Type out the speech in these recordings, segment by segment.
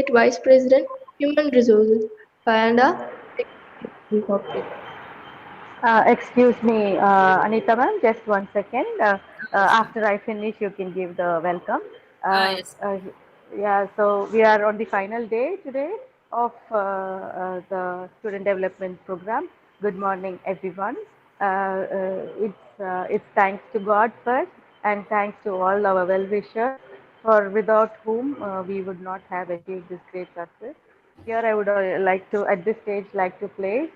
Vice President, Human Resources, Payoda Incorporated. Excuse me, Anita ma'am, just one second. Yes, ma'am. After I finish, you can give the welcome. Uh, Yes. uh, yeah, so we are on the final day today of the Student Development Program. Good morning, everyone. It's thanks to God first, and thanks to all our well-wishers, for without whom we would not have achieved this great success. Here, I would like to, at this stage, like to place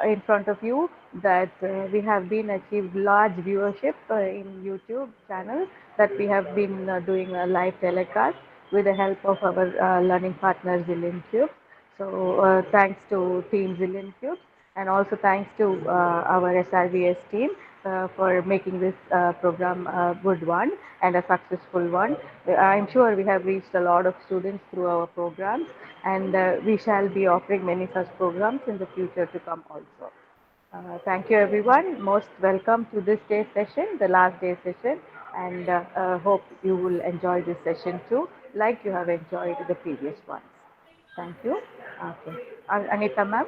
in front of you that we have been achieved large viewership in YouTube channel, that we have been doing a live telecast with the help of our learning partner Zillion Cube. So thanks to Team Zillion Cube, and also thanks to our SRBS team for making this program a good one and a successful one. I'm sure we have reached a lot of students through our programs, and we shall be offering many such programs in the future to come also. Thank you, everyone. Most welcome to this day's session, the last day session, and hope you will enjoy this session too, like you have enjoyed the previous ones. Thank you. Okay. Anita, ma'am.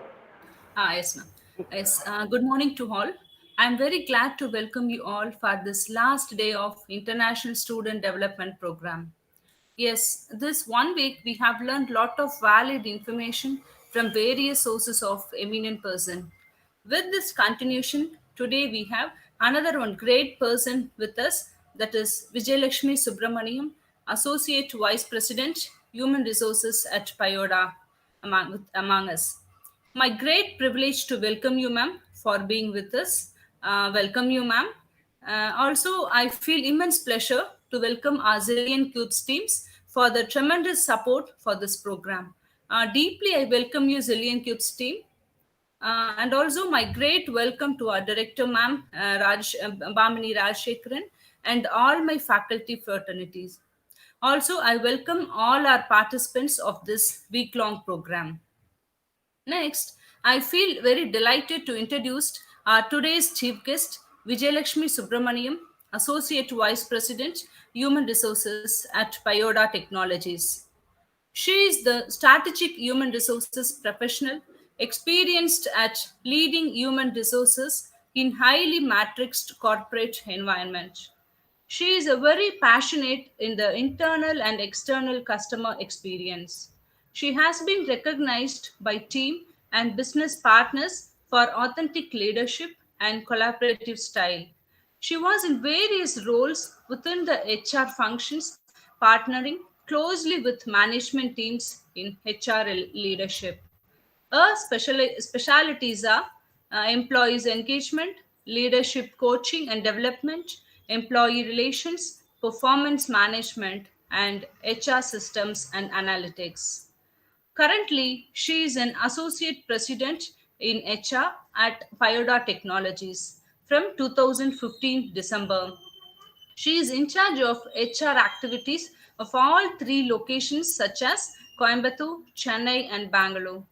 Yes, ma'am. Yes, good morning to all. I'm very glad to welcome you all for this last day of International Student Development Program. Yes, this 1 week we have learned lot of valid information from various sources of eminent person. With this continuation, today we have another one great person with us, that is Vijayalakshmi Subramaniam, Associate Vice President, Human Resources at Payoda, among us. My great privilege to welcome you, ma'am, for being with us. Welcome you, ma'am. Also, I feel immense pleasure to welcome our Zillion Cubes teams for the tremendous support for this program. Deeply, I welcome you, Zillion Cubes team. And also my great welcome to our director, ma'am, Bamini Rajshekharan, and all my faculty fraternities. Also, I welcome all our participants of this week-long program. Next, I feel very delighted to introduce our today's chief guest, Vijayalakshmi Subramaniam, Associate Vice President, Human Resources at Payoda Technologies. She is the strategic human resources professional, experienced at leading human resources in highly matrixed corporate environment. She is a very passionate in the internal and external customer experience. She has been recognized by team and business partners for authentic leadership and collaborative style. She was in various roles within the HR functions, partnering closely with management teams in HR leadership. Her specialities are employees engagement, leadership coaching and development, employee relations, performance management, and HR systems and analytics. Currently, she is an associate president in HR at Payoda Technologies from 2015 December. She is in charge of HR activities of all three locations such as Coimbatore, Chennai, and Bangalore.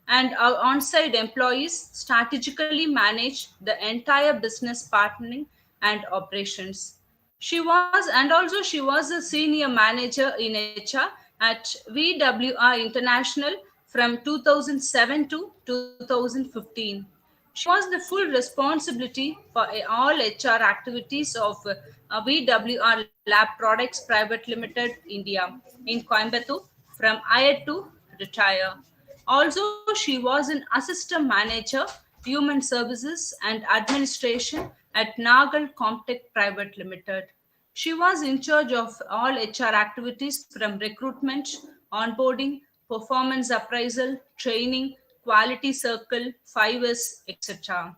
And our on site employees strategically manage the entire business partnering and operations. She was a senior manager in HR at VWR International from 2007 to 2015. She was the full responsibility for all HR activities of VWR Lab Products Private Limited India in Coimbatore from hire to retire. Also, she was an assistant manager, human services and administration at Nagal Comtech Private Limited. She was in charge of all HR activities from recruitment, onboarding, performance appraisal, training, quality circle, 5S, etc.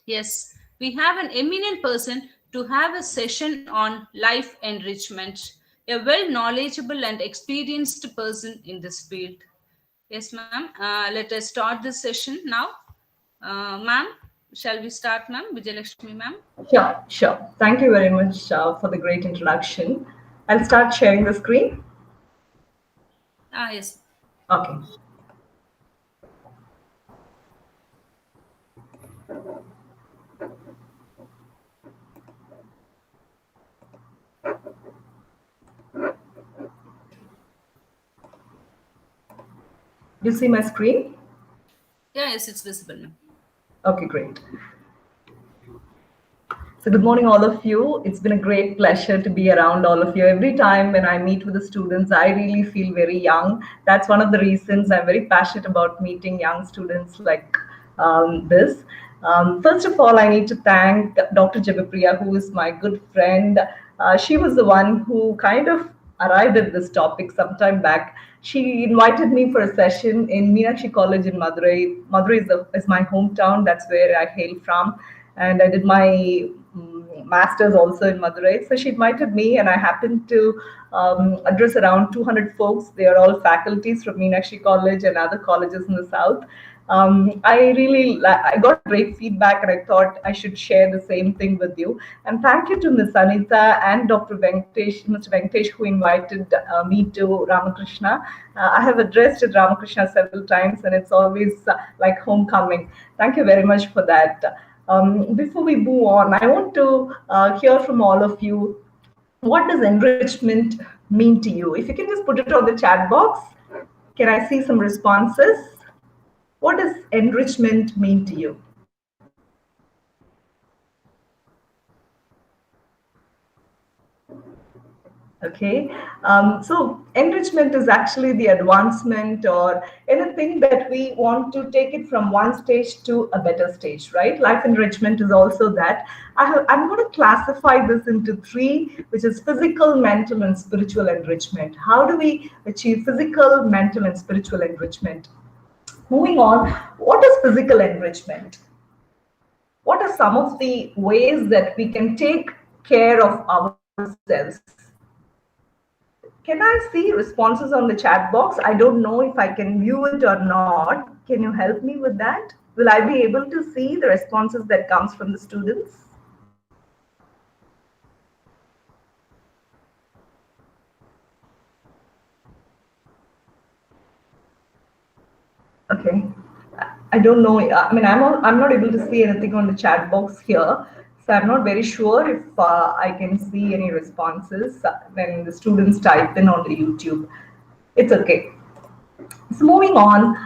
Yes, we have an eminent person to have a session on life enrichment, a well knowledgeable and experienced person in this field. Yes, ma'am. Let us start this session now. Ma'am, shall we start, ma'am? Vijayalakshmi, ma'am. Sure, sure. Thank you very much for the great introduction. I'll start sharing the screen. Yes. Okay. Do you see my screen? Yeah, yes, it's visible, ma'am. Okay, great. So, good morning, all of you. It's been a great pleasure to be around all of you. Every time when I meet with the students, I really feel very young. That's one of the reasons I'm very passionate about meeting young students like this. First of all, I need to thank Dr. Jabapriya, who is my good friend. She was the one who kind of arrived at this topic sometime back. She invited me for a session in Meenakshi College in Madurai. Madurai is my hometown. That's where I hail from, and I did my master's also in Madurai. So she invited me, and I happened to address around 200 folks. They are all faculties from Meenakshi College and other colleges in the south. I got great feedback, and I thought I should share the same thing with you. And thank you to Ms. Anita and Dr. Venkatesh, Mr. Venkatesh, who invited me to Ramakrishna. I have addressed at Ramakrishna several times, and it's always like homecoming. Thank you very much for that. Before we move on, I want to hear from all of you. What does enrichment mean to you? If you can just put it on the chat box, can I see some responses? What does enrichment mean to you? Okay, so enrichment is actually the advancement or anything that we want to take it from one stage to a better stage, right? Life enrichment is also that. I'm going to classify this into three, which is physical, mental, and spiritual enrichment. How do we achieve physical, mental, and spiritual enrichment? Moving on, what is physical enrichment? What are some of the ways that we can take care of ourselves? Can I see responses on the chat box? I don't know if I can view it or not. Can you help me with that? Will I be able to see the responses that comes from the students? Okay. I don't know. I mean, I'm not able to see anything on the chat box here. So I'm not very sure if I can see any responses when the students type in on the YouTube. It's okay. So moving on,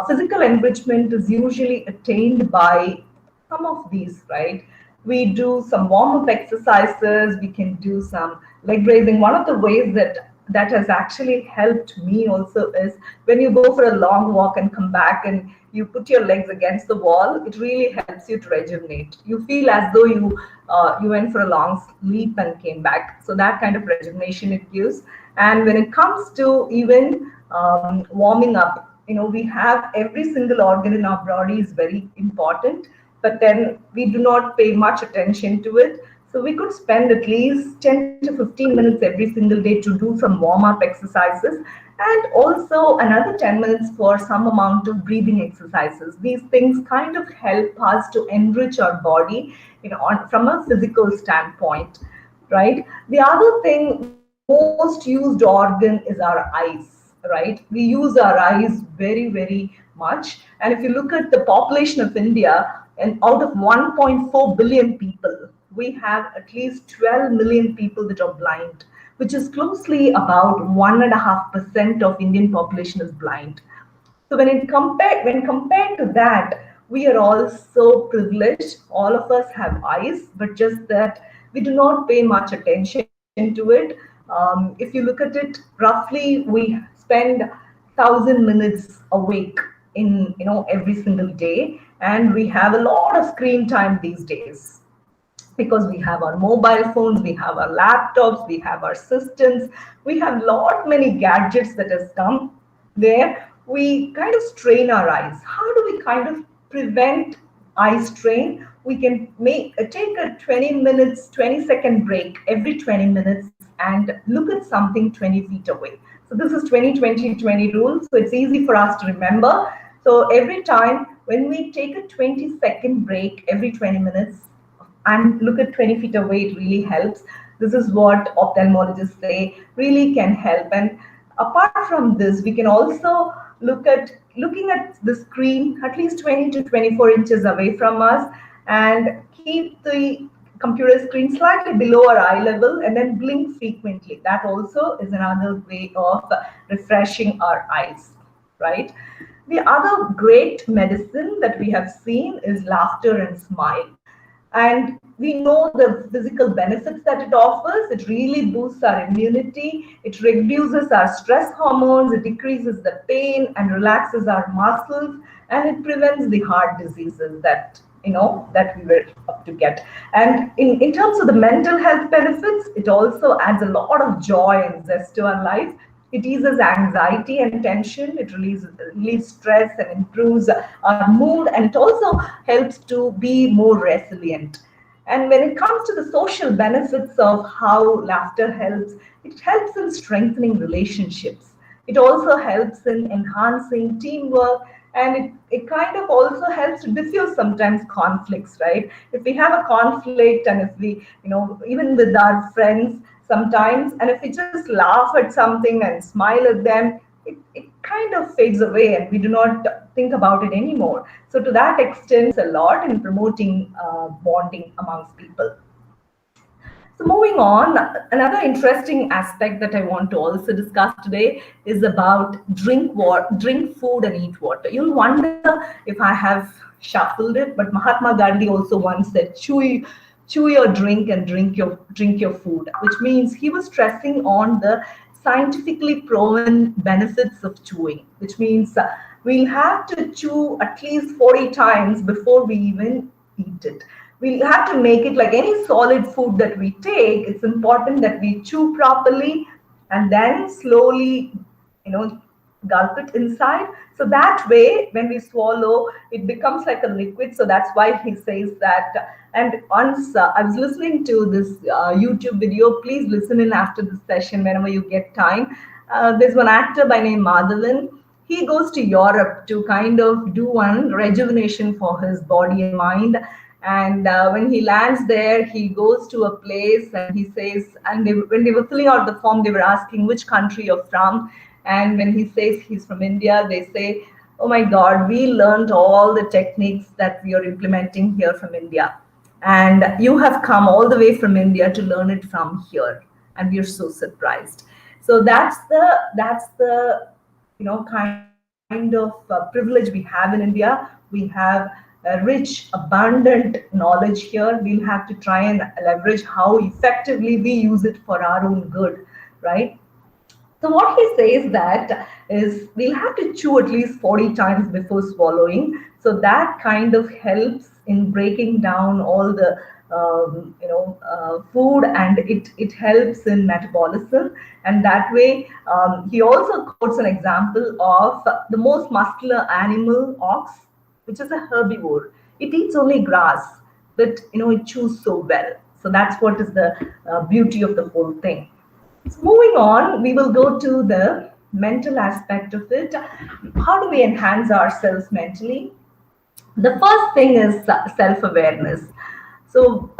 physical enrichment is usually attained by some of these, right? We do some warm-up exercises, we can do some leg raising. One of the ways that has actually helped me also is when you go for a long walk and come back and you put your legs against the wall, it really helps you to rejuvenate. You feel as though you went for a long sleep and came back. So that kind of rejuvenation it gives. And when it comes to even warming up, we have every single organ in our body is very important, but then we do not pay much attention to it. So we could spend at least 10 to 15 minutes every single day to do some warm-up exercises, and also another 10 minutes for some amount of breathing exercises. These things kind of help us to enrich our body, from a physical standpoint, right? The other thing, most used organ is our eyes, right? We use our eyes very, very much. And if you look at the population of India, and out of 1.4 billion people, we have at least 12 million people that are blind, which is closely about 1.5% of Indian population is blind. So when compared to that, we are all so privileged. All of us have eyes, but just that we do not pay much attention to it. If you look at it, roughly we spend 1,000 minutes awake in every single day, and we have a lot of screen time these days because we have our mobile phones, we have our laptops, we have our systems, we have lot many gadgets that has come there. We kind of strain our eyes. How do we kind of prevent eye strain? We can take a 20 minutes, 20-second break every 20 minutes and look at something 20 feet away. So this is 20-20-20 rule. So it's easy for us to remember. So every time when we take a 20-second break every 20 minutes, and look at 20 feet away, it really helps. This is what ophthalmologists say really can help. And apart from this, we can also looking at the screen at least 20 to 24 inches away from us, and keep the computer screen slightly below our eye level, and then blink frequently. That also is another way of refreshing our eyes, right? The other great medicine that we have seen is laughter and smile. And we know the physical benefits that it offers. It really boosts our immunity. It reduces our stress hormones. It decreases the pain and relaxes our muscles. And it prevents the heart diseases that that we were up to get. And in terms of the mental health benefits, it also adds a lot of joy and zest to our life. It eases anxiety and tension. It relieves stress and improves our mood, and it also helps to be more resilient. And when it comes to the social benefits of how laughter helps, it helps in strengthening relationships. It also helps in enhancing teamwork, and it kind of also helps to diffuse sometimes conflicts, right? If we have a conflict, and if we, even with our friends sometimes, and if we just laugh at something and smile at them, it kind of fades away and we do not think about it anymore. So to that extent, a lot in promoting bonding amongst people. So moving on, another interesting aspect that I want to also discuss today is about drink food and eat water. You'll wonder if I have shuffled it, but Mahatma Gandhi also once said, chew your drink and drink your food, which means he was stressing on the scientifically proven benefits of chewing, which means we'll have to chew at least 40 times before we even eat it. We'll have to make it like any solid food that we take. It's important that we chew properly and then slowly, gulp it inside. So that way, when we swallow, it becomes like a liquid. So that's why he says that. And once I was listening to this YouTube video, please listen in after this session whenever you get time. There's one actor by name Madhavan. He goes to Europe to kind of do one rejuvenation for his body and mind. And when he lands there, he goes to a place and he says, and when they were filling out the form, they were asking which country you're from. And when he says he's from India, they say, oh my God, we learned all the techniques that we are implementing here from India. And you have come all the way from India to learn it from here. And we're so surprised. So that's the kind of privilege we have in India. We have a rich, abundant knowledge here. We'll have to try and leverage how effectively we use it for our own good, right? So what he says that is we'll have to chew at least 40 times before swallowing. So that kind of helps in breaking down all the food, and it helps in metabolism. And that way, he also quotes an example of the most muscular animal, ox, which is a herbivore. It eats only grass, but it chews so well. So that's what is the beauty of the whole thing. So moving on, we will go to the mental aspect of it. How do we enhance ourselves mentally? The first thing is self-awareness. So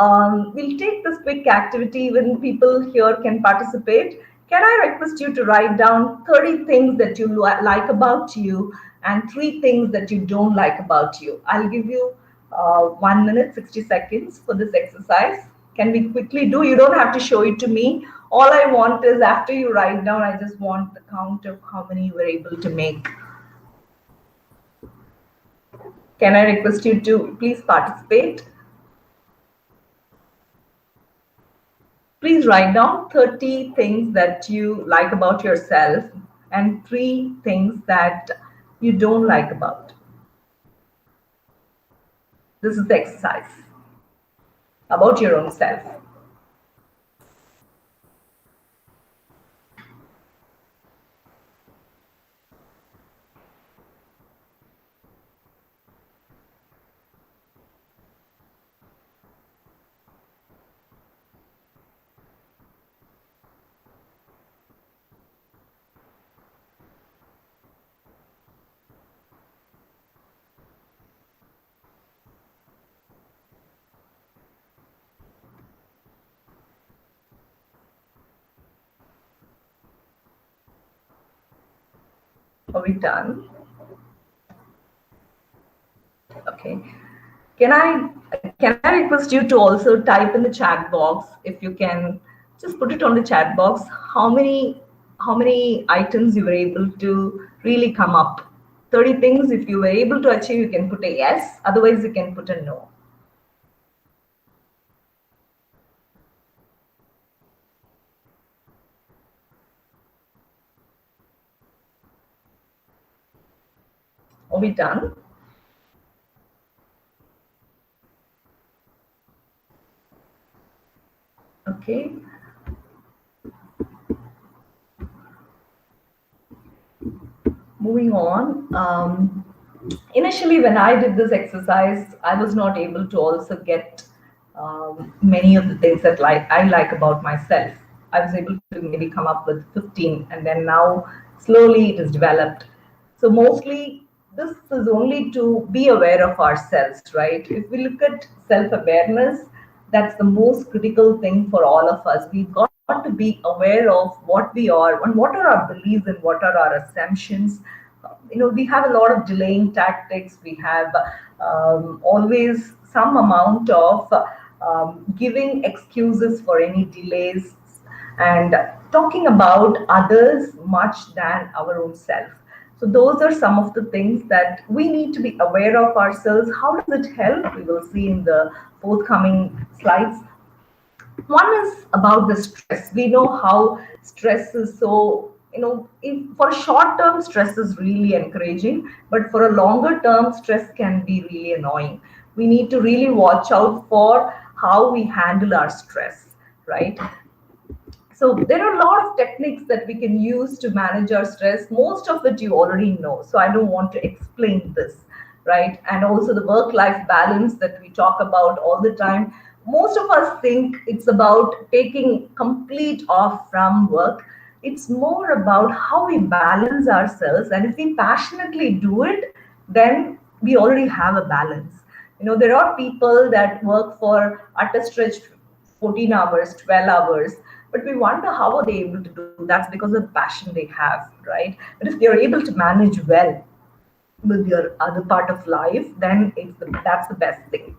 we'll take this quick activity when people here can participate. Can I request you to write down 30 things that you like about you and 3 things that you don't like about you? I'll give you 1 minute, 60 seconds for this exercise. Can we quickly do? You don't have to show it to me. All I want is after you write down, I just want the count of how many you were able to make. Can I request you to please participate? Please write down 30 things that you like about yourself and 3 things that you don't like about. This is the exercise about your own self. Are we done? Okay. Can I request you to also type in the chat box, if you can just put it on the chat box, how many items you were able to really come up 30 things, if you were able to achieve, you can put a yes, otherwise you can put a no. Are we done? Okay. Moving on. Initially, when I did this exercise, I was not able to also get many of the things that I like about myself. I was able to maybe come up with 15, and then now slowly it is developed. So mostly this is only to be aware of ourselves, right? If we look at self-awareness, that's the most critical thing for all of us. We've got to be aware of what we are and what are our beliefs and what are our assumptions. We have a lot of delaying tactics. We have always some amount of giving excuses for any delays and talking about others much than our own self. So those are some of the things that we need to be aware of ourselves. How does it help? We will see in the forthcoming slides. One is about the stress. We know how stress is so, for a short term, stress is really encouraging, but for a longer term, stress can be really annoying. We need to really watch out for how we handle our stress, right? So there are a lot of techniques that we can use to manage our stress. Most of it you already know, so I don't want to explain this, right? And also the work-life balance that we talk about all the time. Most of us think it's about taking complete off from work. It's more about how we balance ourselves, and if we passionately do it, then we already have a balance. There are people that work for at a stretch 14 hours, 12 hours, but we wonder how are they able to do. That's because of the passion they have, right? But if they're able to manage well with your other part of life, then that's the best thing.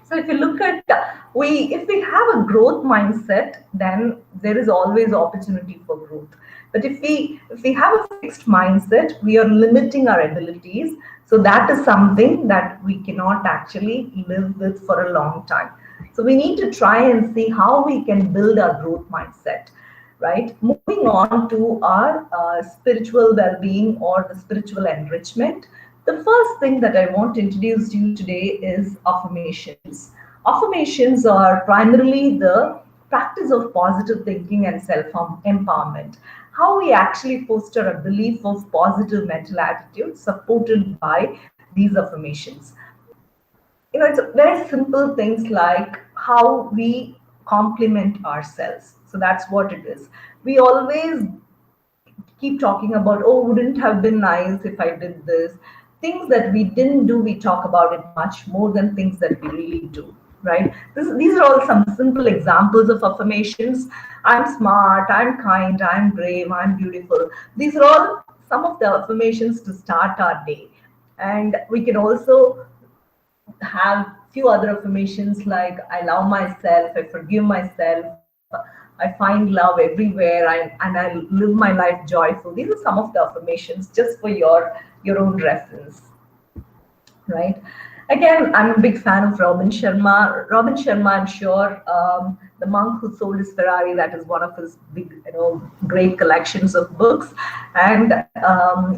So if you look at if we have a growth mindset, then there is always opportunity for growth. But if we have a fixed mindset, we are limiting our abilities. So that is something that we cannot actually live with for a long time. So we need to try and see how we can build our growth mindset, right? Moving on to our spiritual well-being or the spiritual enrichment. The first thing that I want to introduce to you today is affirmations. Affirmations are primarily the practice of positive thinking and self-empowerment. How we actually foster a belief of positive mental attitude supported by these affirmations. It's very simple things like how we compliment ourselves. So that's what it is. We always keep talking about, oh, wouldn't have been nice if I did this. Things that we didn't do, we talk about it much more than things that we really do, right? These are all some simple examples of affirmations. I'm smart, I'm kind, I'm brave, I'm beautiful. These are all some of the affirmations to start our day. And we can also have few other affirmations like I love myself, I forgive myself, I find love everywhere, and I live my life joyful. These are some of the affirmations just for your own reference, right? Again, I'm a big fan of Robin Sharma. Robin Sharma, I'm sure, the monk who sold his Ferrari, that is one of his big, great collections of books, and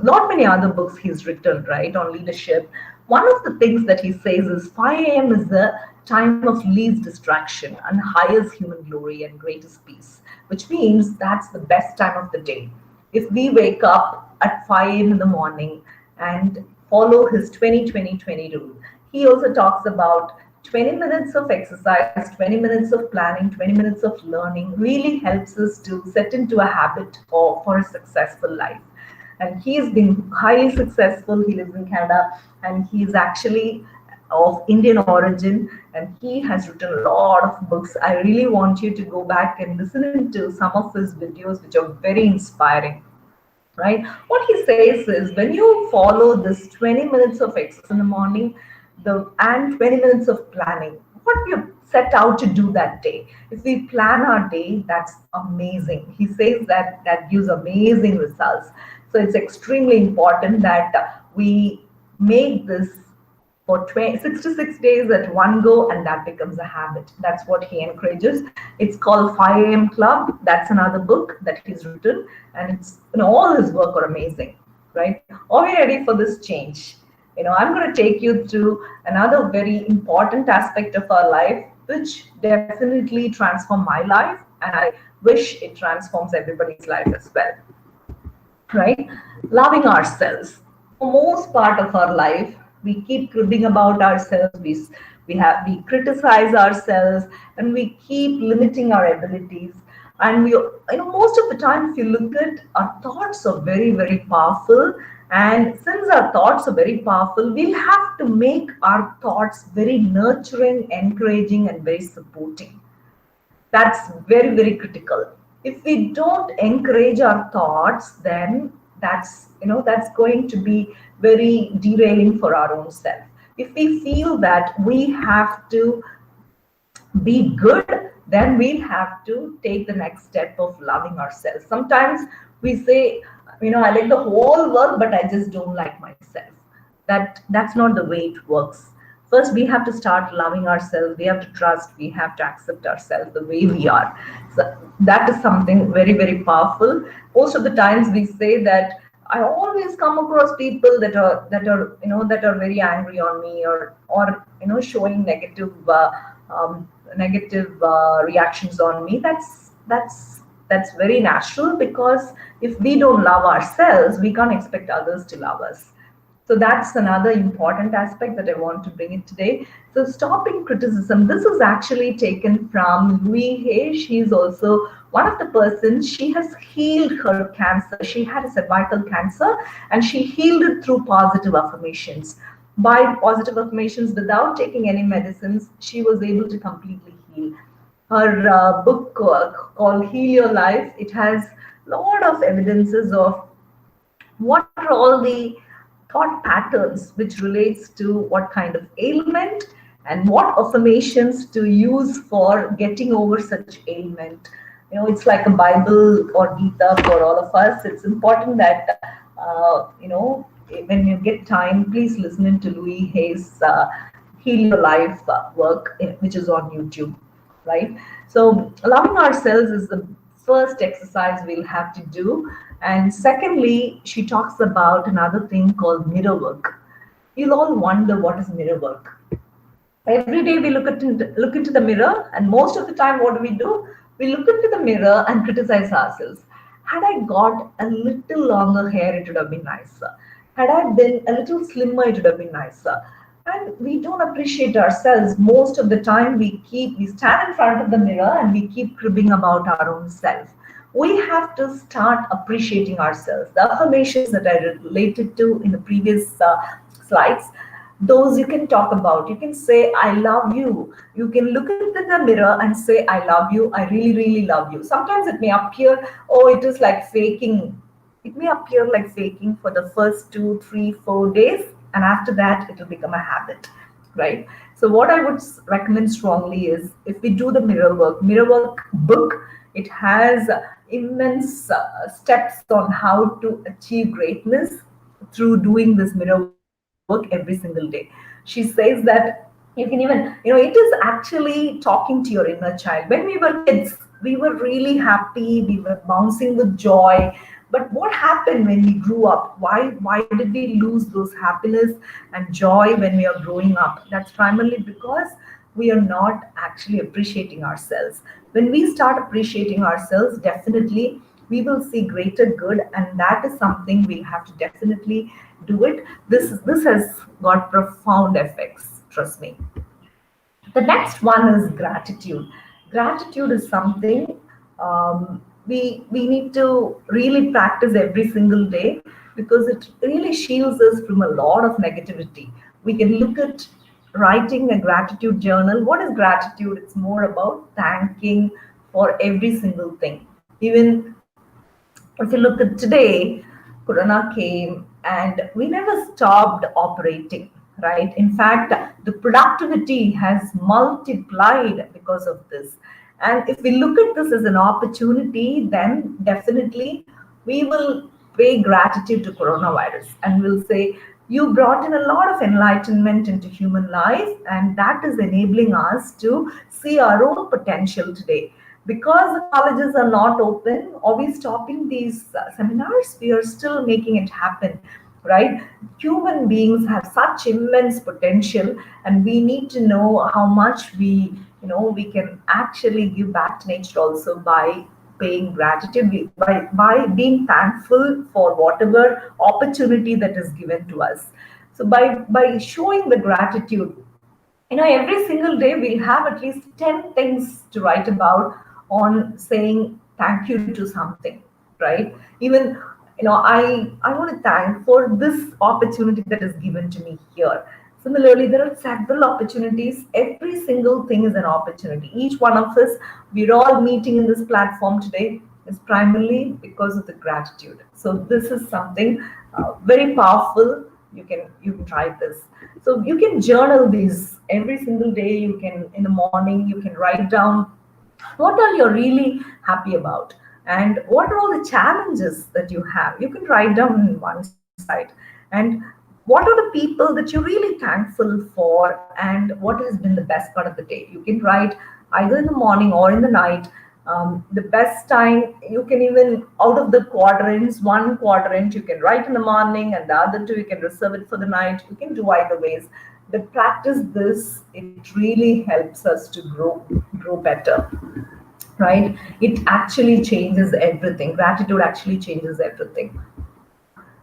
not many other books he's written, right, on leadership. One of the things that he says is 5 a.m. is the time of least distraction and highest human glory and greatest peace, which means that's the best time of the day. If we wake up at 5 a.m. in the morning and follow his 20-20-20 rule, he also talks about 20 minutes of exercise, 20 minutes of planning, 20 minutes of learning really helps us to set into a habit for a successful life. And he has been highly successful. He lives in Canada, and he is actually of Indian origin, and he has written a lot of books. I really want you to go back and listen to some of his videos, which are very inspiring. Right? What he says is when you follow this 20 minutes of exercise in the morning, and 20 minutes of planning, what you set out to do that day. If we plan our day, that's amazing. He says that gives amazing results. So it's extremely important that we make this for 66 days at one go, and that becomes a habit. That's what he encourages. It's called 5 a.m. Club. That's another book that he's written, and it's, all his work are amazing, right? Are we ready for this change? I'm going to take you through another very important aspect of our life, which definitely transformed my life, and I wish it transforms everybody's life as well, right? Loving ourselves. For most part of our life, we keep cribbing about ourselves. We criticize ourselves, and we keep limiting our abilities. And most of the time, if you look at, our thoughts are very, very powerful. And since our thoughts are very powerful, we'll have to make our thoughts very nurturing, encouraging, and very supporting. That's very, very critical. If we don't encourage our thoughts, then that's going to be very derailing for our own self. If we feel that we have to be good, then we'll have to take the next step of loving ourselves. Sometimes we say, I like the whole work, but I just don't like myself. That's not the way it works. First, we have to start loving ourselves. We have to trust. We have to accept ourselves the way we are. So that is something very, very powerful. Most of the times we say that I always come across people that are very angry on me, or showing negative reactions on me. That's very natural, because if we don't love ourselves, we can't expect others to love us. So that's another important aspect that I want to bring in today. So stopping criticism. This is actually taken from Louise Hay. She's also one of the persons. She has healed her cancer. She had a cervical cancer, and she healed it through positive affirmations. By positive affirmations, without taking any medicines, she was able to completely heal. Her book called Heal Your Life, it has a lot of evidences of what are all the thought patterns which relates to what kind of ailment, and what affirmations to use for getting over such ailment. It's like a Bible or Gita for all of us. It's important that when you get time, please listen to Louise Hay's Heal Your Life work, which is on YouTube, right? So loving ourselves is the first exercise we'll have to do. And secondly, she talks about another thing called mirror work. You'll all wonder, what is mirror work? Every day we look into the mirror, and most of the time, what do? We look into the mirror and criticize ourselves. Had I got a little longer hair, it would have been nicer. Had I been a little slimmer, it would have been nicer. And we don't appreciate ourselves. Most of the time, we stand in front of the mirror and we keep cribbing about our own self. We have to start appreciating ourselves. The affirmations that I related to in the previous slides, those you can talk about. You can say, I love you. You can look into the mirror and say, I love you. I really, really love you. Sometimes it may appear, it is like faking. It may appear like faking for the first 2, 3, 4 days. And after that, it will become a habit, right? So what I would recommend strongly is, if we do the mirror work book, it has immense steps on how to achieve greatness through doing this mirror work every single day. She says that you can even, it is actually talking to your inner child. When we were kids, we were really happy, we were bouncing with joy. But what happened when we grew up? Why did we lose those happiness and joy when we are growing up? That's primarily because we are not actually appreciating ourselves. When we start appreciating ourselves, definitely we will see greater good, and that is something we have to definitely do it. This has got profound effects, trust me. The next one is gratitude. Gratitude is something we need to really practice every single day, because it really shields us from a lot of negativity. We can look at writing a gratitude journal. What is gratitude? It's more about thanking for every single thing. Even if you look at today, Corona came and we never stopped operating, right? In fact, the productivity has multiplied because of this. And if we look at this as an opportunity, then definitely we will pay gratitude to coronavirus and we'll say, you brought in a lot of enlightenment into human life, and that is enabling us to see our own potential today. Because the colleges are not open, are we stopping these seminars? We are still making it happen, right? Human beings have such immense potential, and we need to know how much we can actually give back to nature also by paying gratitude, by being thankful for whatever opportunity that is given to us. So by showing the gratitude, every single day we'll have at least 10 things to write about on saying thank you to something, right? Even I want to thank for this opportunity that is given to me here. Similarly, there are several opportunities. Every single thing is an opportunity. Each one of us, we're all meeting in this platform today, is primarily because of the gratitude. So this is something very powerful. You can try this. So you can journal these every single day. You can, in the morning, you can write down what are you really happy about, and what are all the challenges that you have. You can write down in one side, and what are the people that you're really thankful for, and what has been the best part of the day. You can write either in the morning or in the night. The best time, you can even, out of the quadrants, one quadrant you can write in the morning, and the other two you can reserve it for the night. You can do either ways. But practice this, it really helps us to grow better, right? It actually changes everything. Gratitude actually changes everything.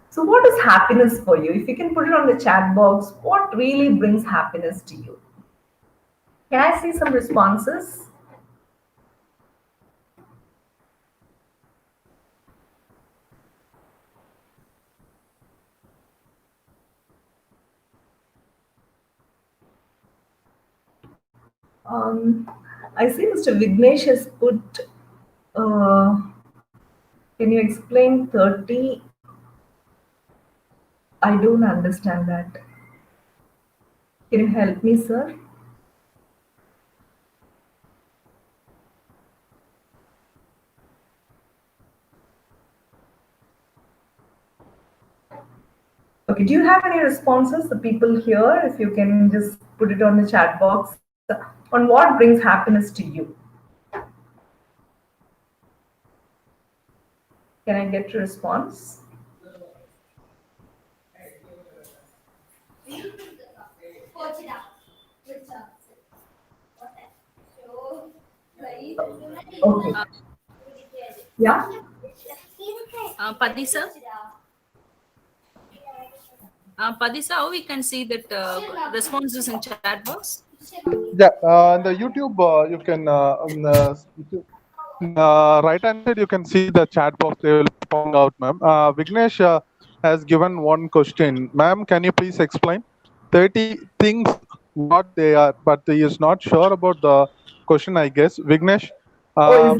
So what is happiness for you? If you can put it on the chat box, what really brings happiness to you? Can I see some responses? I see Mr. Vignesh has put, uh, can you explain 30? I don't understand that. Can you help me, sir? Okay, do you have any responses, the people here? If you can just put it on the chat box on what brings happiness to you. Can I get a response? Okay. Yeah. Padisa? Padisa, how we can see that responses in chat box? Yeah, in the YouTube, you can on the right hand side, you can see the chat box. They will be popping out, ma'am. Vignesh has given one question, ma'am. Can you please explain 30 things what they are? But he is not sure about the question, I guess. Vignesh, Oh,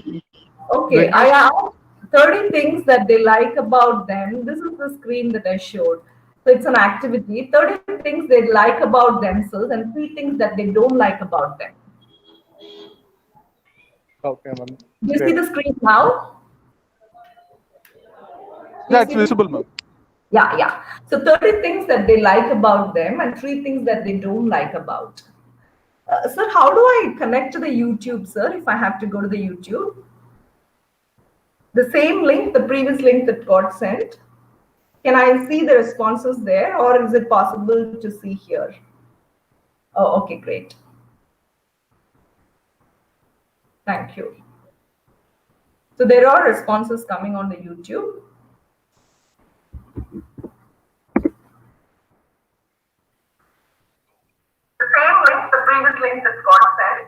okay. I Vignesh, asked 30 things that they like about them. This is the screen that I showed. So it's an activity. 30 things they like about themselves and 3 things that they don't like about them. okay, ma'am. Do you see Great. the screen now? Yeah, it's visible, ma'am. Yeah. So 30 things that they like about them and 3 things that they don't like about. Sir, how do I connect to the YouTube, sir, if I have to go to the YouTube? The same link, the previous link that got sent. Can I see the responses there, or is it possible to see here? Oh, okay, great. Thank you. So there are responses coming on the YouTube. The same link, the previous link that got sent.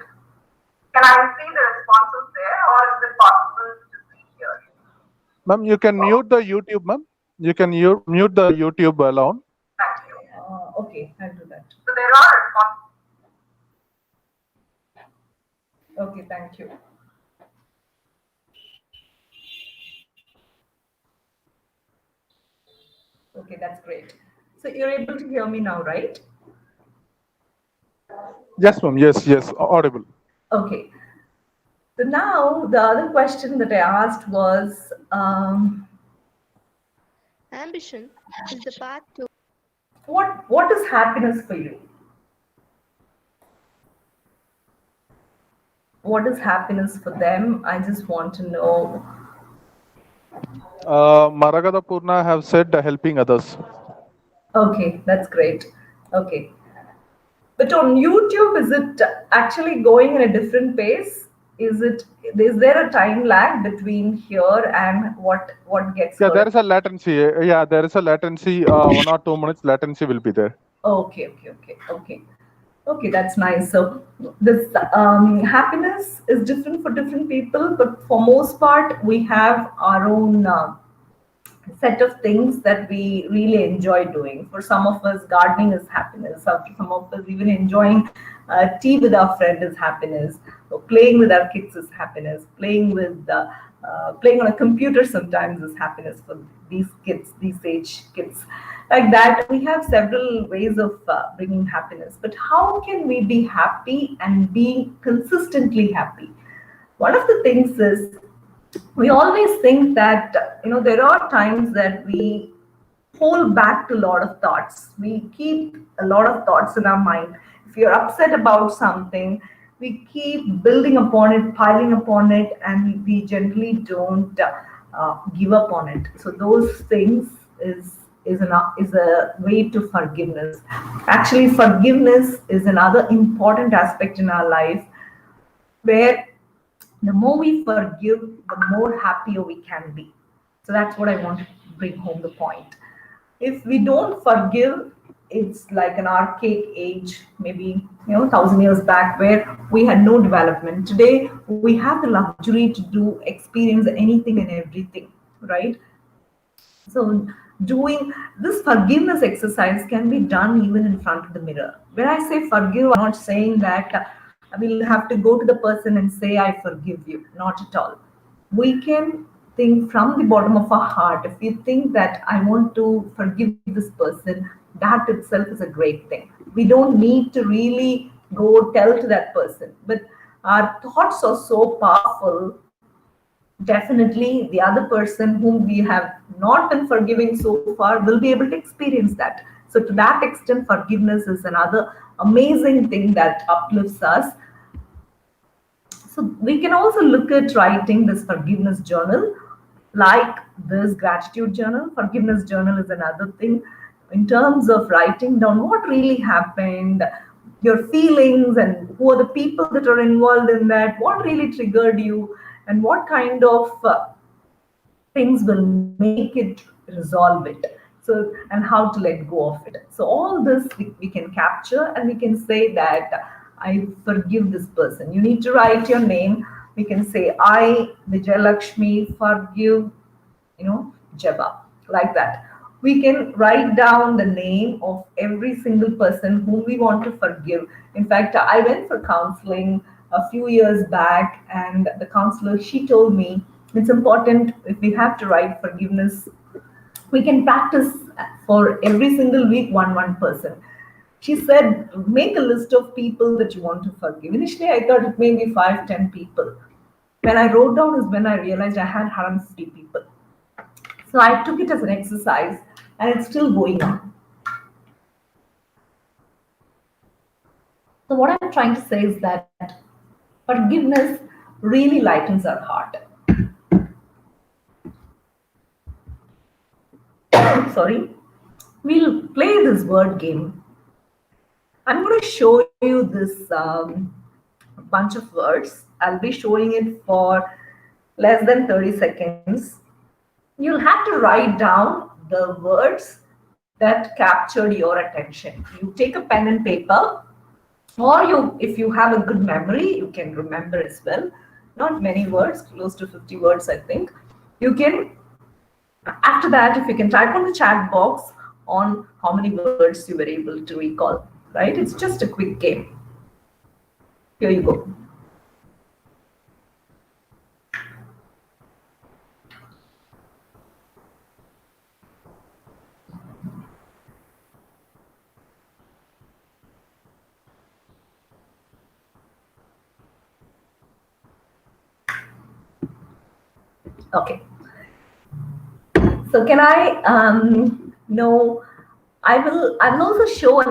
Can I see the responses there, or is it possible to see here? Ma'am, you can mute the YouTube, ma'am. You can mute the YouTube alone. Thank you. Okay, I'll do that. So there are responses. Okay, thank you. Okay, that's great. So you're able to hear me now, right? Yes, ma'am. Yes, audible. Okay. So now the other question that I asked was, Ambition is the path to What is happiness for you? What is happiness for them? I just want to know. Maragada Purna have said helping others. Okay, that's great. Okay. But on YouTube, is it actually going in a different pace? Is there a time lag between here and what gets Yeah, there heard? is a latency. Yeah, there is a latency. 1 or 2 minutes latency will be there. Okay. Okay, that's nice. So this happiness is different for different people, but for most part, we have our own set of things that we really enjoy doing. For some of us, gardening is happiness. For some of us, even enjoying tea with our friend is happiness. So playing with our kids is happiness. Playing on a computer sometimes is happiness for these kids, these age kids. Like that, we have several ways of bringing happiness. But how can we be happy and be consistently happy? One of the things is we always think that there are times that we hold back to a lot of thoughts. We keep a lot of thoughts in our mind. If you're upset about something, we keep building upon it, piling upon it, and we generally don't give up on it. So those things is a way to forgiveness. Actually, forgiveness is another important aspect in our life where the more we forgive, the more happier we can be. So that's what I want to bring home the point. If we don't forgive, it's like an archaic age, maybe 1,000 years back, where we had no development. Today, we have the luxury to do experience anything and everything, right? So, doing this forgiveness exercise can be done even in front of the mirror. When I say forgive, I'm not saying that I will have to go to the person and say, I forgive you. Not at all. We can think from the bottom of our heart. If we think that I want to forgive this person, that itself is a great thing. We don't need to really go tell to that person. But our thoughts are so powerful, definitely the other person whom we have not been forgiving so far will be able to experience that. So to that extent, forgiveness is another amazing thing that uplifts us. So we can also look at writing this forgiveness journal, like this gratitude journal. Forgiveness journal is another thing in terms of writing down what really happened, your feelings, and who are the people that are involved in that, what really triggered you, and what kind of things will make it resolve it. So, and how to let go of it. So all this we can capture, and we can say that I forgive this person. You need to write your name. We can say, I, Vijayalakshmi, forgive, Jeba, like that. We can write down the name of every single person whom we want to forgive. In fact, I went for counseling a few years back, and the counselor, she told me it's important if we have to write forgiveness, we can practice for every single week one person. She said, make a list of people that you want to forgive. Initially, I thought it may be 5, 10 people. When I wrote down is when I realized I had 150 people. So I took it as an exercise, and it's still going on. So what I'm trying to say is that forgiveness really lightens our heart. Sorry. We'll play this word game. I'm going to show you this bunch of words. I'll be showing it for less than 30 seconds. You'll have to write down the words that captured your attention. You take a pen and paper, or if you have a good memory, you can remember as well. Not many words, close to 50 words, I think. You can, after that, if you can type on the chat box on how many words you were able to recall, right? It's just a quick game. Here you go. Okay. So can I know? I will also show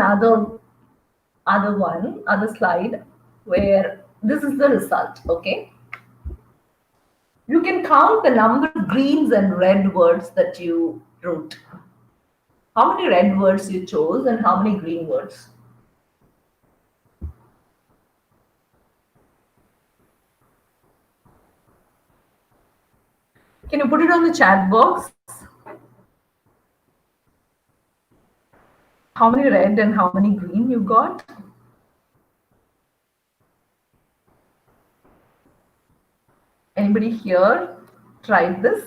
other slide where this is the result. Okay, you can count the number of greens and red words that you wrote. How many red words you chose and how many green words? Can you put it on the chat box? How many red and how many green you got? Anybody here tried this?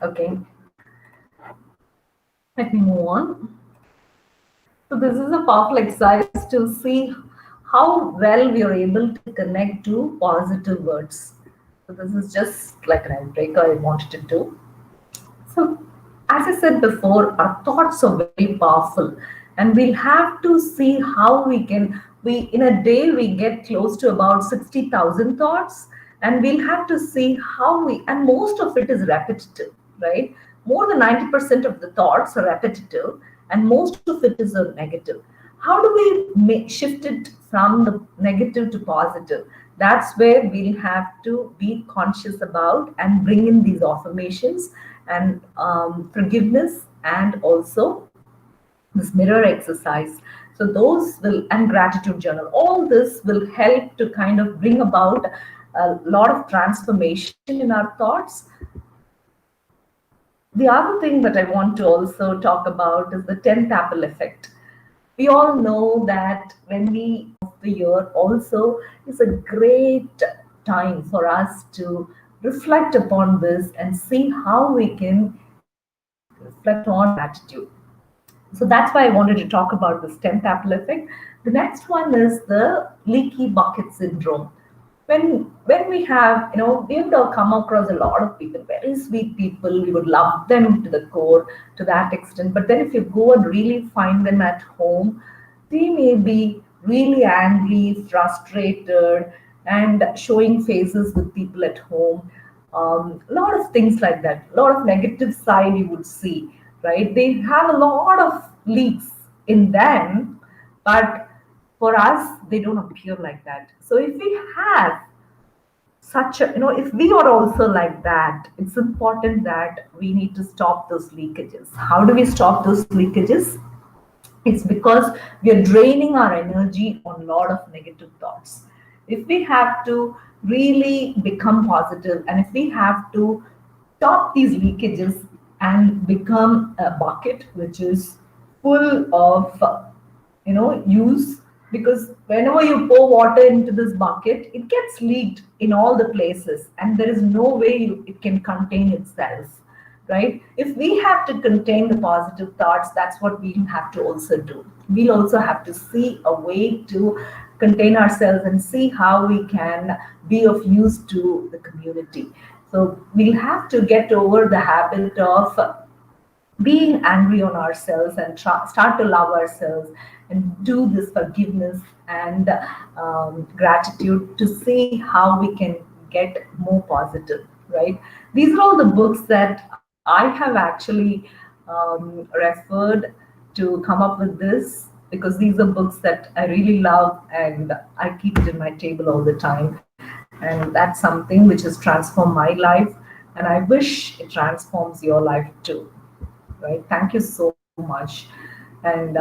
Okay, let me move on. So this is a powerful exercise to see how well we are able to connect to positive words. So this is just like an icebreaker I wanted to do. So, as I said before, our thoughts are very powerful, and we'll have to see how we can. We in a day we get close to about 60,000 thoughts, and we'll have to see how we. And most of it is repetitive, right? More than 90% of the thoughts are repetitive, and most of it is a negative. How do we shift it from the negative to positive? That's where we'll have to be conscious about and bring in these affirmations and forgiveness, and also this mirror exercise. So those will, and gratitude journal, all this will help to kind of bring about a lot of transformation in our thoughts. The other thing that I want to also talk about is the 10th apple effect. We all know that when we of the year also is a great time for us to reflect upon this and see how we can reflect on gratitude. So that's why I wanted to talk about this 10th apple effect. The next one is the leaky bucket syndrome. When we have, we would have come across a lot of people, very sweet people, we would love them to the core to that extent. But then if you go and really find them at home, they may be really angry, frustrated, and showing faces with people at home. A lot of things like that, a lot of negative side you would see, right? They have a lot of leaks in them, but for us, they don't appear like that. So if we have such a, if we are also like that, it's important that we need to stop those leakages. How do we stop those leakages? It's because we are draining our energy on a lot of negative thoughts. If we have to really become positive, and if we have to stop these leakages and become a bucket which is full of use, because whenever you pour water into this bucket, it gets leaked in all the places, and there is no way it can contain itself, right? If we have to contain the positive thoughts, that's what we have to also do. We'll also have to see a way to contain ourselves and see how we can be of use to the community. So we'll have to get over the habit of being angry on ourselves and start to love ourselves and do this forgiveness and gratitude to see how we can get more positive, right? These are all the books that I have actually referred to come up with this, because these are books that I really love and I keep it in my table all the time. And that's something which has transformed my life, and I wish it transforms your life too. Right? Thank you so much. And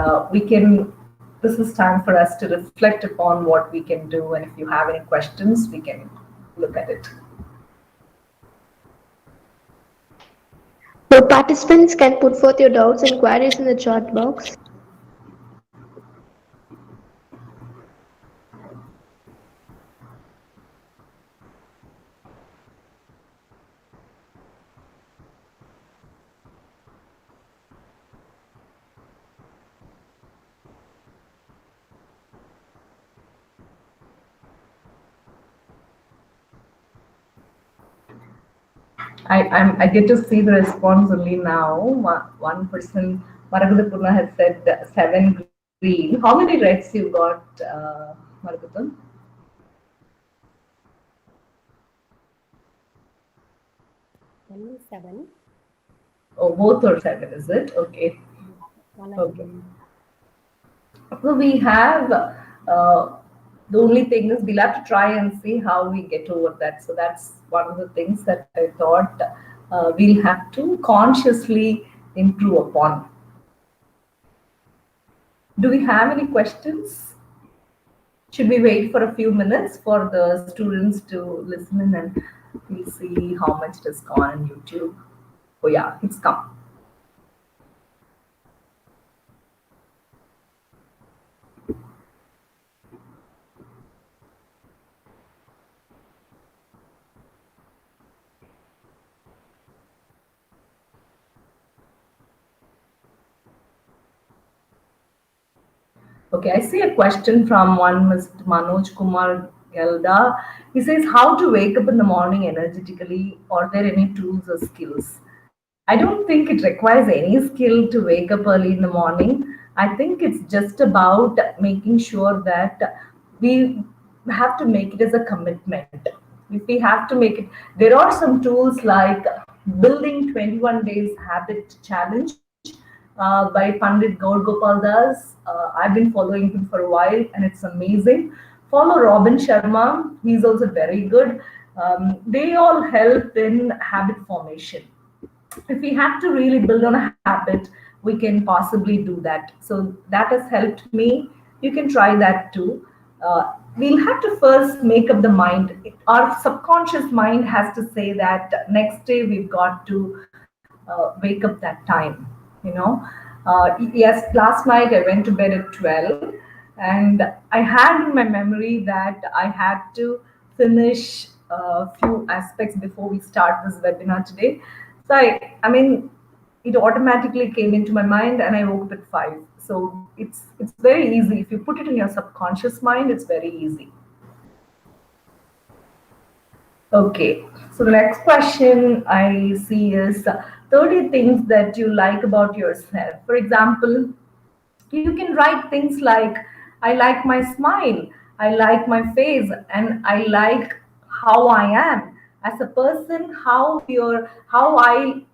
this is time for us to reflect upon what we can do. And if you have any questions, we can look at it. So participants can put forth your doubts and queries in the chat box. I get to see the response only now. One person, Maragudapurna, has said 7 green. How many reds you got, Maragudam? One is 7. Oh, both are 7, is it? Okay. One I Okay. believe. So we have, the only thing is we'll have to try and see how we get over that. So that's one of the things that I thought we'll have to consciously improve upon. Do we have any questions? Should we wait for a few minutes for the students to listen in, and we'll see how much it has gone on YouTube? Oh yeah, it's come. Okay, I see a question from one Mr. Manoj Kumar Gelda. He says, how to wake up in the morning energetically? Are there any tools or skills? I don't think it requires any skill to wake up early in the morning. I think it's just about making sure that we have to make it as a commitment. If we have to make it, there are some tools like building 21 days habit challenge by Pandit Gaur Gopal Das. I've been following him for a while and it's amazing. Follow Robin Sharma, he's also very good. They all help in habit formation. If we have to really build on a habit, we can possibly do that. So that has helped me. You can try that too. We'll have to first make up the mind. Our subconscious mind has to say that next day we've got to wake up that time. You know, yes. Last night I went to bed at 12, and I had in my memory that I had to finish a few aspects before we start this webinar today. So I mean, it automatically came into my mind, and I woke up at 5. So it's very easy if you put it in your subconscious mind. It's very easy. Okay, so the next question I see is 30 things that you like about yourself. For example, you can write things like, I like my smile, I like my face, and I like how I am. As a person, how I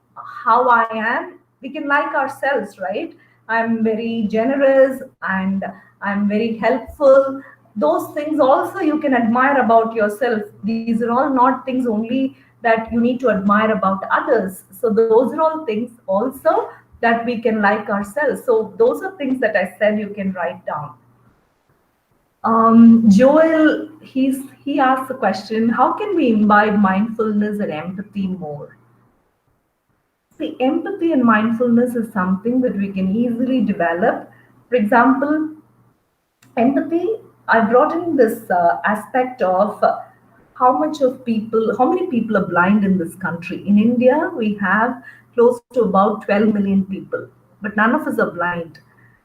am, we can like ourselves, right? I'm very generous and I'm very helpful. Those things also you can admire about yourself. These are all not things only that you need to admire about others. So those are all things also that we can like ourselves. So those are things that I said you can write down. Joel, he asked the question, how can we imbibe mindfulness and empathy more? See, empathy and mindfulness is something that we can easily develop. For example, empathy, I brought in this aspect of how many people are blind in this country. In India we have close to about 12 million people, but none of us are blind.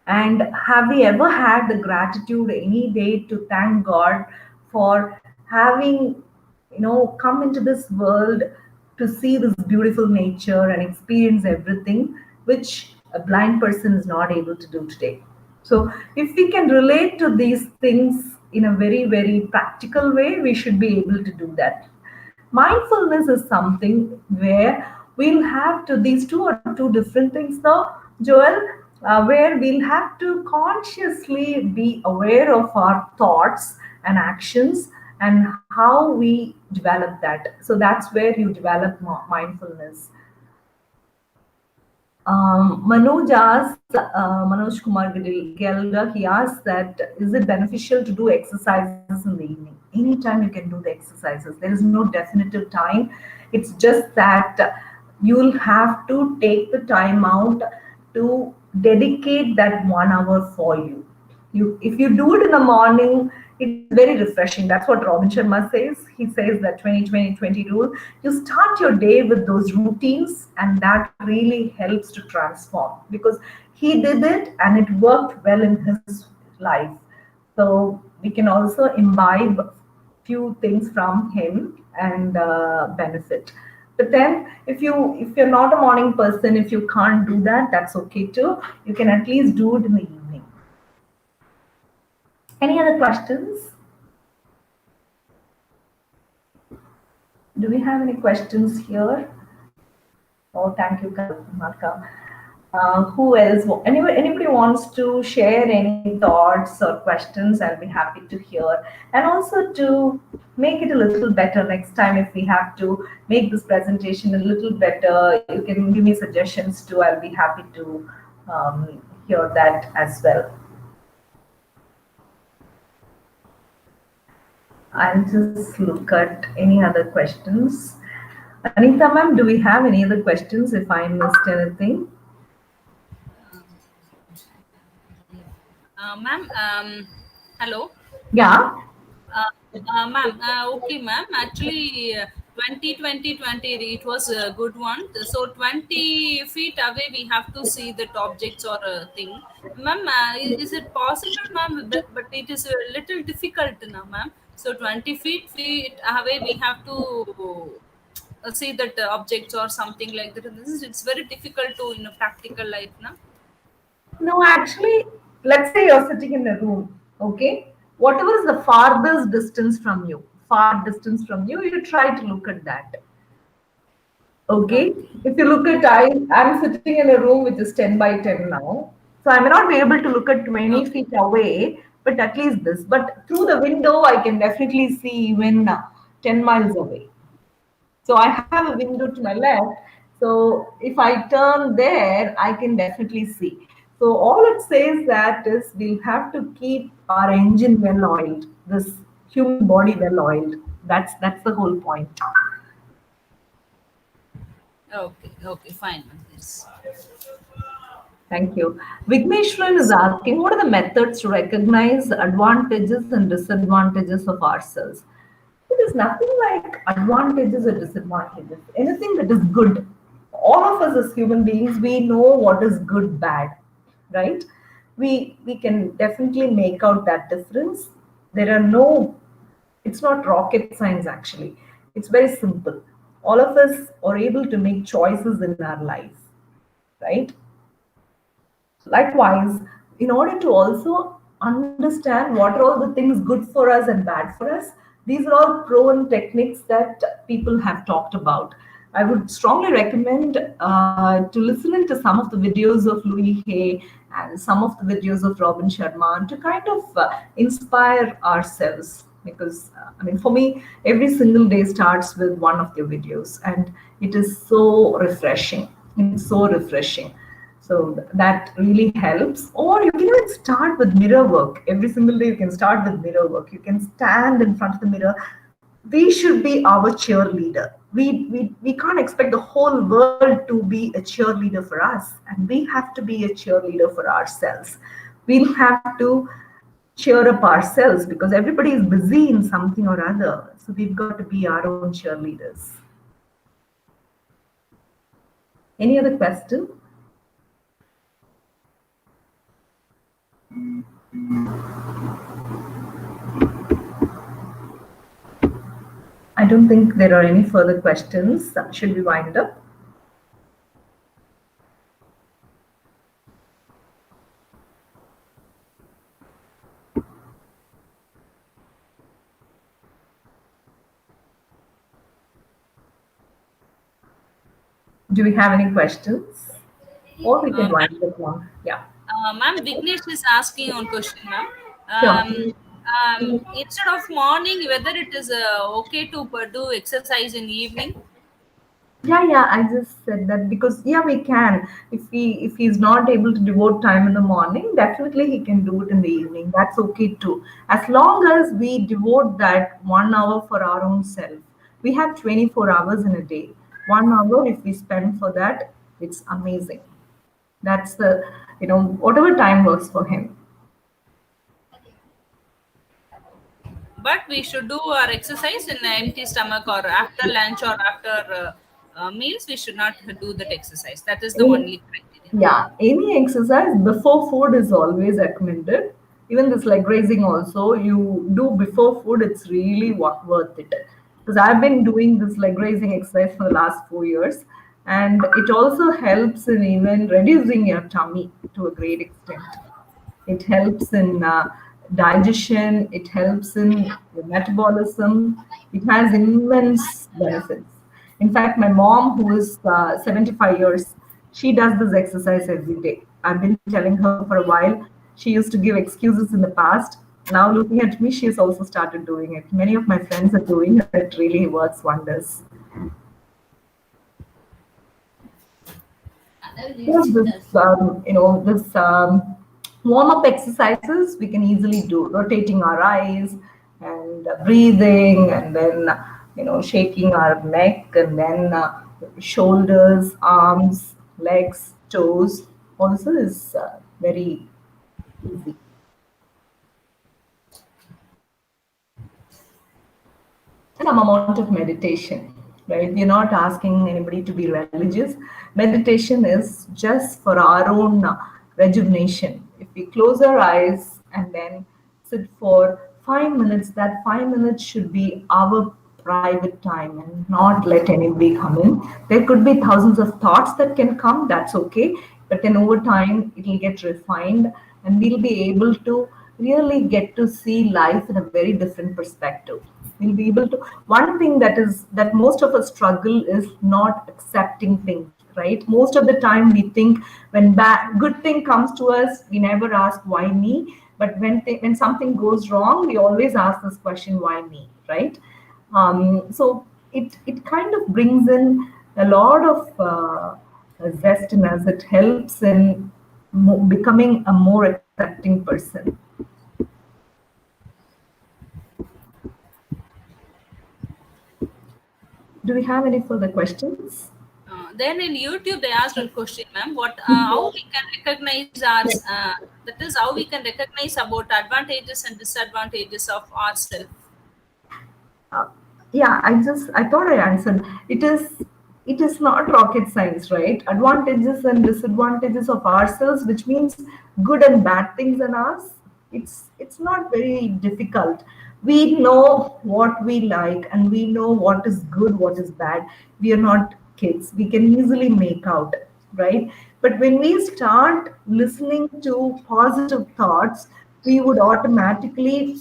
And have we ever had the gratitude any day to thank God for having, come into this world to see this beautiful nature and experience everything which a blind person is not able to do today? So, if we can relate to these things in a very, very practical way, we should be able to do that. Mindfulness is something where we'll have to, these two are two different things now, Joel, where we'll have to consciously be aware of our thoughts and actions and how we develop that. So, that's where you develop mindfulness. Manoj Kumar Gelda, he asked that, is it beneficial to do exercises in the evening? Anytime you can do the exercises. There is no definitive time. It's just that you'll have to take the time out to dedicate that 1 hour for you. If you do it in the morning, it's very refreshing. That's what Robin Sharma says. He says that 20-20-20 rule. You start your day with those routines, and that really helps to transform, because he did it and it worked well in his life. So we can also imbibe few things from him and benefit. But then if you're not a morning person, if you can't do that, that's okay too. You can at least do it in the evening. Any other questions? Do we have any questions here? Oh, thank you, Marka. Who else? Anybody wants to share any thoughts or questions? I'll be happy to hear. And also to make it a little better next time, if we have to make this presentation a little better, you can give me suggestions too. I'll be happy to hear that as well. I'll just look at any other questions. Anita ma'am, do we have any other questions if I missed anything? Ma'am, hello. Yeah. Ma'am, okay, ma'am. Actually, 2020, it was a good one. So 20 feet away, we have to see that objects or a thing. Ma'am, is it possible, ma'am? But it is a little difficult now, ma'am. So 20 feet away, we have to see that objects or something like that. And this is, it's very difficult to in a practical life, now. No, actually, let's say you're sitting in a room, okay? Whatever is the farthest distance from you, far distance from you, you try to look at that. Okay? If you look at, I'm sitting in a room which is 10 by 10 now. So I may not be able to look at 20 Okay. feet away, but at least this. But through the window, I can definitely see even 10 miles away. So I have a window to my left. So if I turn there, I can definitely see. So all it says that is we'll have to keep our engine well oiled, this human body well oiled. That's the whole point. Okay, fine, ma'am. Yes. Thank you. Vigneshwaran is asking, what are the methods to recognize the advantages and disadvantages of ourselves? There is nothing like advantages or disadvantages. Anything that is good. All of us as human beings, we know what is good, bad, right? We can definitely make out that difference. There are no, it's not rocket science actually. It's very simple. All of us are able to make choices in our life, right? Likewise, in order to also understand what are all the things good for us and bad for us, these are all proven techniques that people have talked about. I would strongly recommend to listen into some of the videos of Louis Hay and some of the videos of Robin Sharma to kind of inspire ourselves. Because, I mean, for me, every single day starts with one of their videos, and it is so refreshing. It's so refreshing. So that really helps. Or you can even start with mirror work. Every single day you can start with mirror work. You can stand in front of the mirror. We should be our cheerleader. We can't expect the whole world to be a cheerleader for us. And we have to be a cheerleader for ourselves. We'll have to cheer up ourselves because everybody is busy in something or other. So we've got to be our own cheerleaders. Any other question? I don't think there are any further questions. Should we wind up? Do we have any questions? Or we can wind up now. Yeah. Ma'am, Vignesh is asking one question, ma'am. Sure. Instead of morning, whether it is okay to do exercise in evening? Yeah, I just said that because yeah, we can. If he's not able to devote time in the morning, definitely he can do it in the evening. That's okay too. As long as we devote that 1 hour for our own self. We have 24 hours in a day. 1 hour if we spend for that, it's amazing. That's the, whatever time works for him. But we should do our exercise in an empty stomach or after lunch or after meals. We should not do that exercise. That is the Any, only criteria. yeah, any exercise before food is always recommended. Even this leg raising also, you do before food, it's really worth it. Because I've been doing this leg raising exercise for the last 4 years, and it also helps in even reducing your tummy to a great extent. It helps in digestion, it helps in the metabolism, it has immense benefits. In fact, my mom, who is 75 years, she does this exercise every day. I've been telling her for a while. She used to give excuses in the past. Now, looking at me, she has also started doing it. Many of my friends are doing it. It really works wonders. Yes, this warm-up exercises we can easily do, rotating our eyes and breathing, and then shaking our neck, and then shoulders, arms, legs, toes. Also is very easy. Some amount of meditation, right? We're not asking anybody to be religious. Meditation is just for our own rejuvenation. If we close our eyes and then sit for 5 minutes, that 5 minutes should be our private time and not let anybody come in. There could be thousands of thoughts that can come, that's okay. But then over time, it'll get refined and we'll be able to really get to see life in a very different perspective. We'll be able to. One thing that most of us struggle is not accepting things, right? Most of the time we think when good thing comes to us, we never ask why me. But when something goes wrong, we always ask this question, why me, right? So it kind of brings in a lot of zest in us. It helps in becoming a more accepting person. Do we have any further questions? Then in YouTube they asked one question, ma'am. What how we can recognize our that is how we can recognize about advantages and disadvantages of ourselves. Uh, yeah, I thought I answered. It is not rocket science, right? Advantages and disadvantages of ourselves, which means good and bad things in us. It's not very difficult. We know what we like and we know what is good, what is bad. We are not kids. We can easily make out, right? But when we start listening to positive thoughts, we would automatically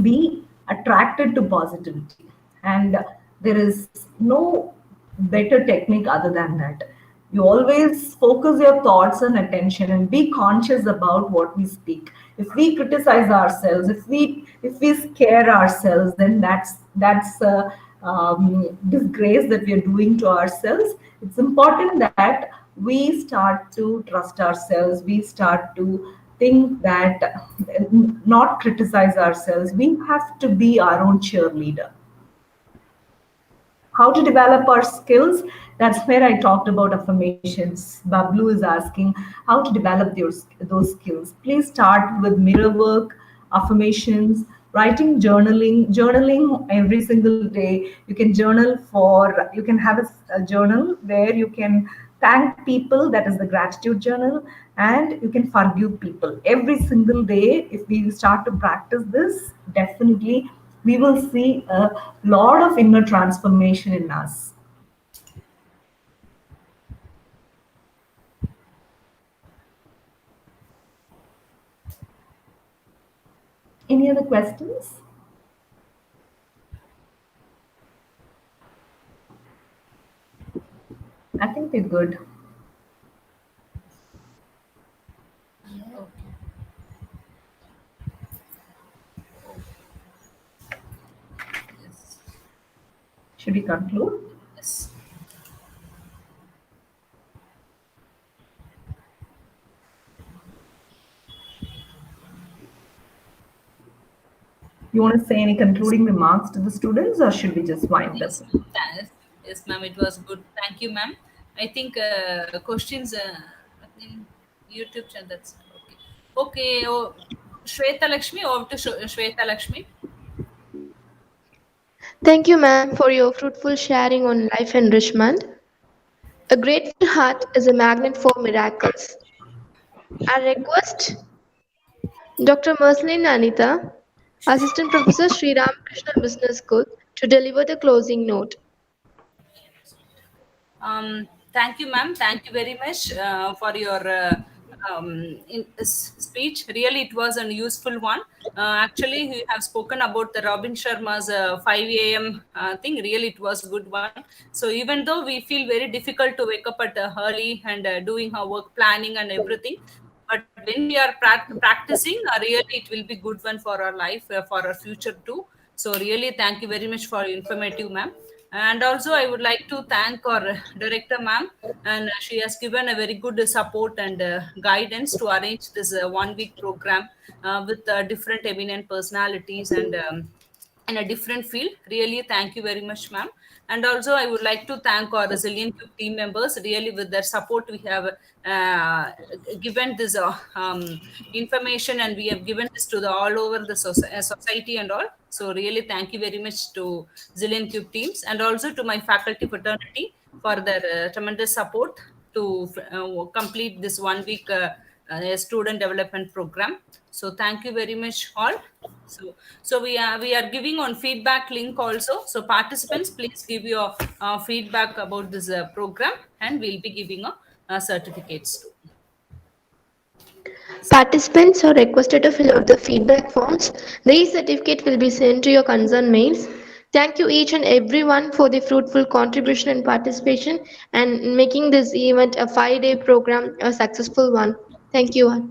be attracted to positivity. And there is no better technique other than that. You always focus your thoughts and attention and be conscious about what we speak. If we criticize ourselves, if we scare ourselves, then that's a disgrace that we are doing to ourselves. It's important that we start to trust ourselves. We start to think that not criticize ourselves. We have to be our own cheerleader. How to develop our skills? That's where I talked about affirmations. Bablu is asking how to develop those skills. Please start with mirror work, affirmations, writing, journaling every single day. You can have a journal where you can thank people, that is the gratitude journal, and you can forgive people every single day. If we start to practice this, definitely we will see a lot of inner transformation in us. Any other questions? I think we're good. Yes. Should we conclude? Yes. You want to say any concluding remarks to the students, or should we just wind up? Yes, yes, ma'am. It was good. Thank you, ma'am. I think questions. I think YouTube channel. That's okay. Okay. Oh, Shweta Lakshmi. Over to Shweta Lakshmi. Thank you, ma'am, for your fruitful sharing on life enrichment. A grateful heart is a magnet for miracles. I request Dr. Merslin Anita, Assistant Professor, Sri Ramakrishna Business School, to deliver the closing note. Thank you, ma'am. Thank you very much for your speech. Really, it was a useful one. Actually, we have spoken about the Robin Sharma's 5 a.m. Thing. Really, it was a good one. So even though we feel very difficult to wake up at early and doing our work planning and everything, but when we are practicing, really, it will be good one for our life, for our future too. So really, thank you very much for informative, ma'am. And also, I would like to thank our director, ma'am, and she has given a very good support and guidance to arrange this 1 week program with different eminent personalities and in a different field. Really, thank you very much, ma'am. And also, I would like to thank our resilient team members. Really, with their support, we have given this information, and we have given this to the all over the society and all. So, really, thank you very much to Zillion Cube teams, and also to my faculty fraternity for their tremendous support to complete this 1 week student development program. So, thank you very much, all. So we are giving on feedback link also. So participants, please give your feedback about this program, and we'll be giving certificates too. Participants are requested to fill out the feedback forms. The certificate will be sent to your concerned mails. Thank you each and everyone for the fruitful contribution and participation and making this event a 5-day program a successful one. Thank you all.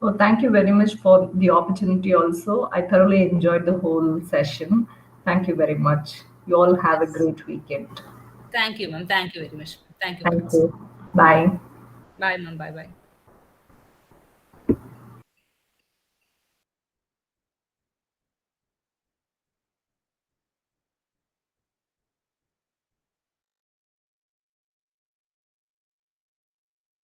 Well, thank you very much for the opportunity also. I thoroughly enjoyed the whole session. Thank you very much. You all have a great weekend. Thank you, ma'am. Thank you very much. Thank you Thank once. you. Bye. Bye, ma'am. Bye, bye.